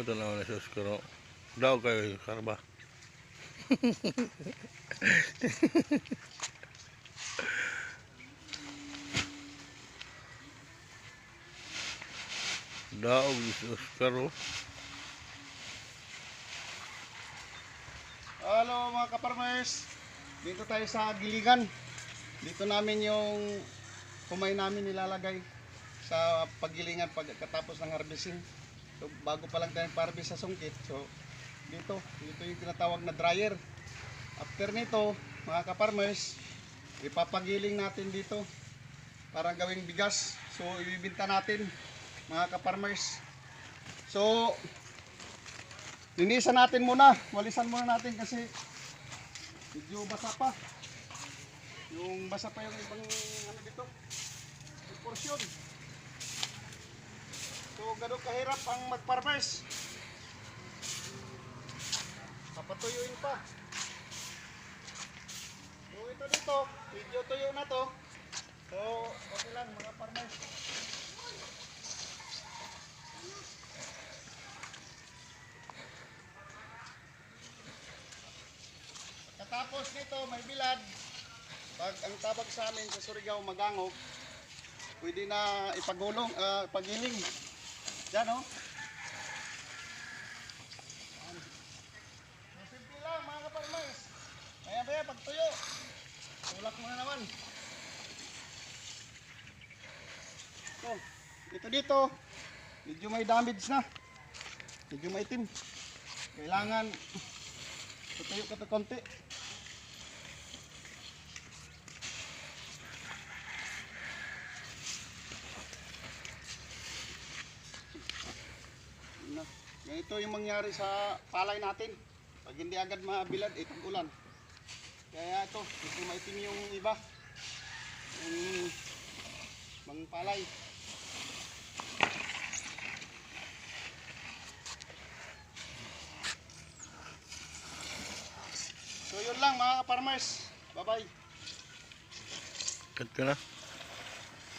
Ito na ako nasus ko. Daw kayo, karba. Daw, sus karo. Hello mga kaparmers, dito tayo sa gilingan. Dito namin yung kumay namin nilalagay sa paggilingan pagkatapos ng harvesting. So, bago pa lang tayo harvest sa sungkit. So dito yung tinatawag na dryer. After nito mga kaparmers, ipapagiling natin dito para gawing bigas. So ibibenta natin mga kaparmers. So linisan natin muna, walisan muna natin kasi medyo basa pa. Yung basa pa yung ibang ano dito, yung porsyon. So ganun kahirap ang mag-farmers. Papatuyuin pa. So ito dito, medyo tuyo na to. So okay lang mga farmers. Tapos nito may bilad. Pag ang tabag sa amin sa Surigao magangog, pwede na ipagulong, pagiling. Yan o. Simple lang mga kaparmers. Kaya ba pagtuyo, tulak mo na naman. So, ito dito, medyo may damage na. Medyo maitim. Kailangan tutuyo ka ito konti. Ito yung mangyari sa palay natin. Pag hindi agad mabilad, itong ulan. Kaya ito, medyo maitim yung iba. Yung mga palay. So yun lang mga farmers. Bye bye. Cut ko na.